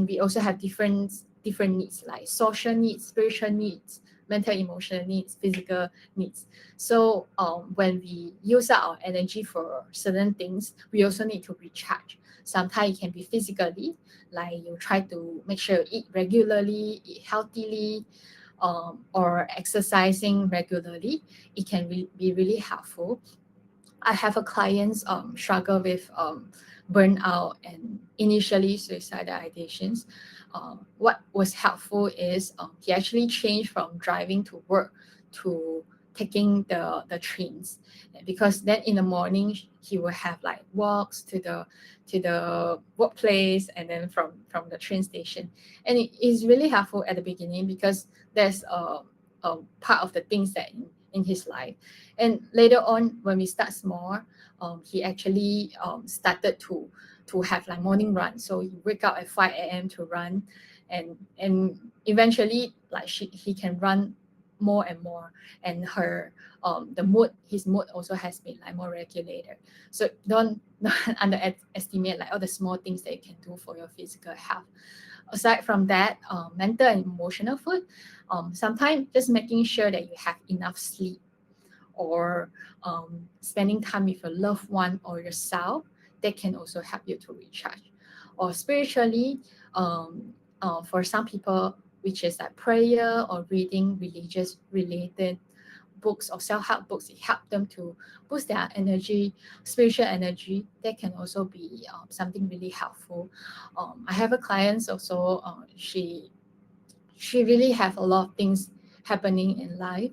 we also have different needs like social needs, spiritual needs, mental emotional needs, physical needs. So when we use up our energy for certain things, we also need to recharge. Sometimes it can be physically, like you try to make sure you eat regularly, eat healthily, or exercising regularly. It can be really helpful. I have a client struggle with burnout and initially suicidal ideations. What was helpful is he actually changed from driving to work to taking the trains, because then in the morning he will have like walks to the workplace and then from the train station, and it is really helpful at the beginning because there's a part of the things that in his life. And later on, when we start small, he actually started to have like morning run. So he wake up at 5 a.m. to run, and eventually like he can run more and more, and his mood also has been like more regulated. So don't underestimate like all the small things that you can do for your physical health. Aside from that, mental and emotional food, sometimes just making sure that you have enough sleep, or spending time with your loved one or yourself, that can also help you to recharge. Or spiritually, for some people, which is like prayer or reading religious related books or self-help books, it help them to boost their energy, spiritual energy. That can also be something really helpful. I have a client also, she really have a lot of things happening in life,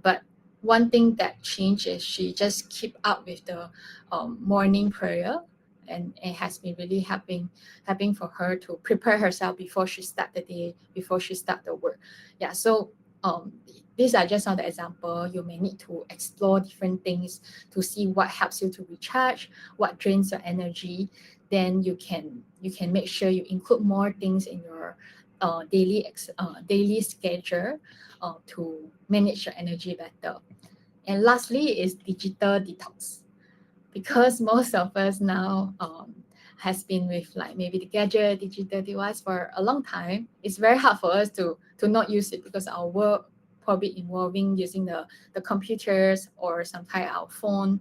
but one thing that changed is she just keep up with the morning prayer, and it has been really helping for her to prepare herself before she start the day, before she start the work. Yeah, so these are just some of the example. You may need to explore different things to see what helps you to recharge, what drains your energy. Then you can make sure you include more things in your daily schedule to manage your energy better. And lastly is digital detox, because most of us now has been with like maybe the gadget, digital device for a long time. It's very hard for us to not use it because our work probably involving using the computers or sometimes our phone.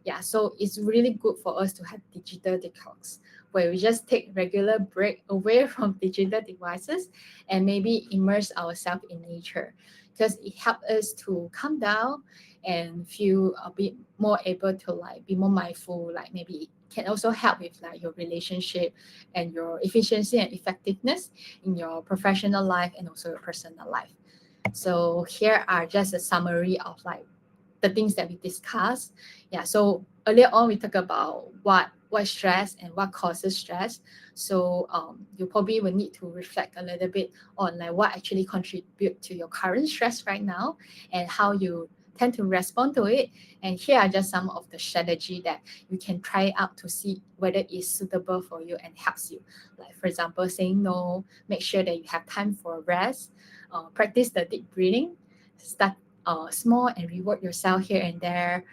Yeah, so it's really good for us to have digital detox, where we just take regular break away from digital devices and maybe immerse ourselves in nature, because it helps us to calm down and feel a bit more able to like be more mindful. Like maybe it can also help with like your relationship and your efficiency and effectiveness in your professional life and also your personal life. So here are just a summary of like the things that we discussed. Yeah, so earlier on we talked about what stress and what causes stress. So you probably will need to reflect a little bit on like what actually contribute to your current stress right now and how you tend to respond to it. And here are just some of the strategy that you can try out to see whether it's suitable for you and helps you. Like for example, saying no, make sure that you have time for rest, practice the deep breathing, start small and reward yourself here and there,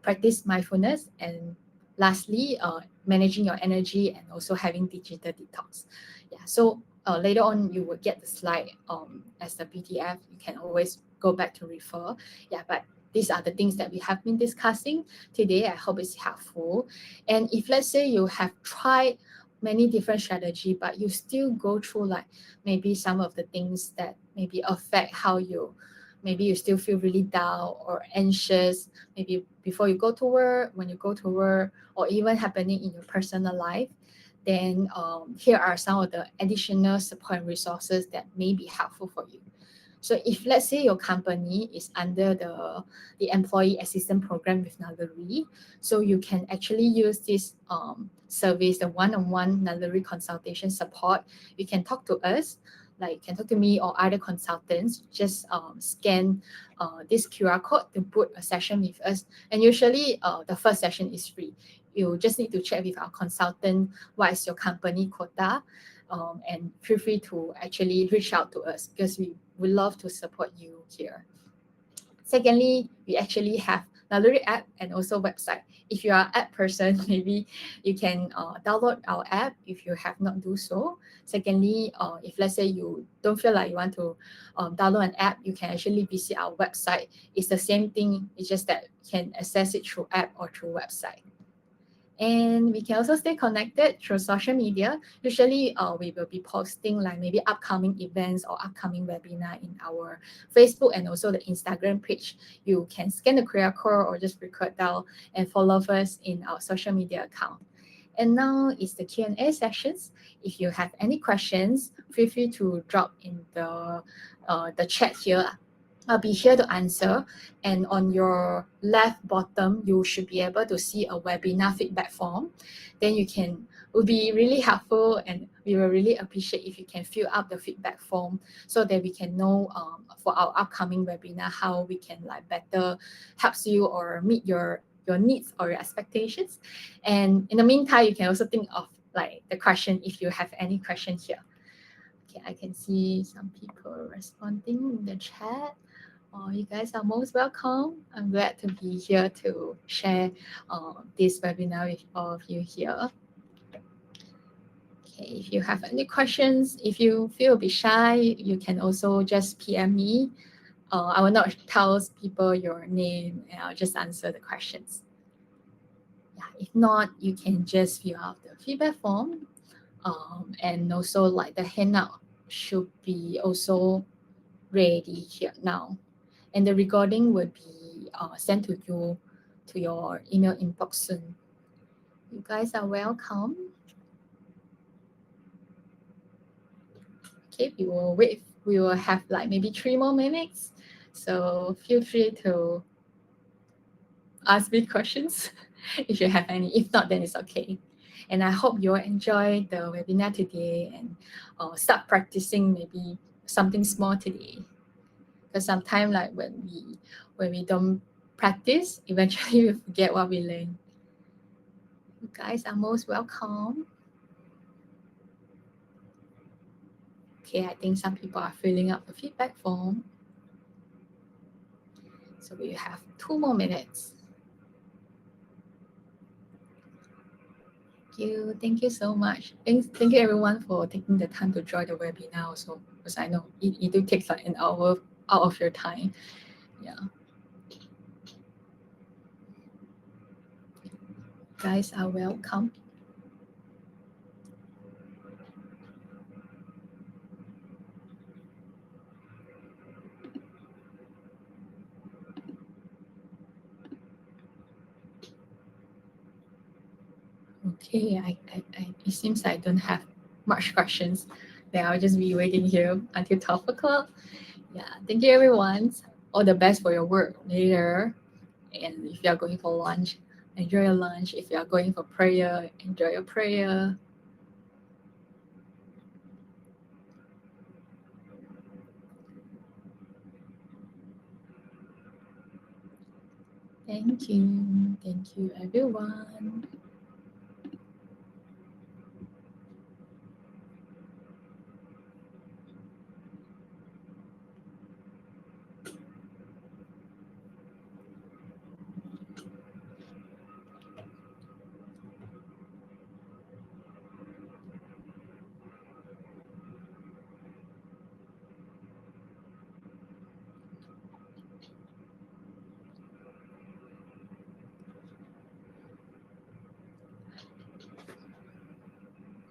practice mindfulness, and lastly, managing your energy and also having digital detox. Yeah, so later on you will get the slide as the PDF. You can always go back to refer. Yeah, but these are the things that we have been discussing today. I hope it's helpful. And if let's say you have tried many different strategy, but you still go through like maybe some of the things that maybe affect how you maybe you still feel really down or anxious, maybe before you go to work, when you go to work, or even happening in your personal life, then here are some of the additional support resources that may be helpful for you. So if let's say your company is under the employee assistance program with Naluri, so you can actually use this service, the one-on-one Naluri consultation support. You can talk to us, like you can talk to me or other consultants. Just scan this QR code to book a session with us. And usually the first session is free. You just need to check with our consultant what is your company quota. And feel free to actually reach out to us because we would love to support you here. Secondly, we actually have Naluri app and also website. If you are an app person, maybe you can download our app if you have not do so. Secondly, if let's say you don't feel like you want to download an app, you can actually visit our website. It's the same thing. It's just that you can access it through app or through website. And we can also stay connected through social media. Usually, we will be posting like maybe upcoming events or upcoming webinar in our Facebook and also the Instagram page. You can scan the QR code or just record down and follow us in our social media account. And now is the Q&A sessions. If you have any questions, feel free to drop in the chat here. I'll be here to answer. And on your left bottom, you should be able to see a webinar feedback form. Then you can, it will be really helpful, and we will really appreciate if you can fill up the feedback form so that we can know for our upcoming webinar how we can like better helps you or meet your needs or your expectations. And in the meantime, you can also think of like the question if you have any question here. Okay, I can see some people responding in the chat. You guys are most welcome. I'm glad to be here to share this webinar with all of you here. Okay, if you have any questions, if you feel a bit shy, you can also just PM me. I will not tell people your name, and I'll just answer the questions. Yeah, if not, you can just fill out the feedback form. And also like the handout should be also ready here now. And the recording will be sent to you to your email inbox soon. You guys are welcome. Okay, we will wait. We will have like maybe 3 more minutes. So feel free to ask me questions if you have any. If not, then it's okay. And I hope you enjoy the webinar today and start practicing maybe something small today. Because sometimes like when we don't practice, eventually we forget what we learn. You guys are most welcome. Okay, I think some people are filling up the feedback form. So we have 2 more minutes. Thank you so much. Thank you everyone for taking the time to join the webinar also, because I know it do take like an hour out of your time. Yeah. Guys are welcome. Okay, it seems I don't have much questions. Then I'll just be waiting here until 12 o'clock. Yeah, thank you everyone. All the best for your work later. And if you are going for lunch, enjoy your lunch. If you are going for prayer, enjoy your prayer. Thank you everyone.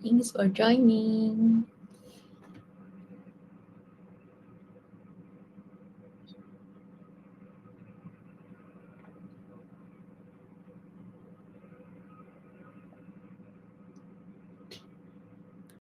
Thanks for joining.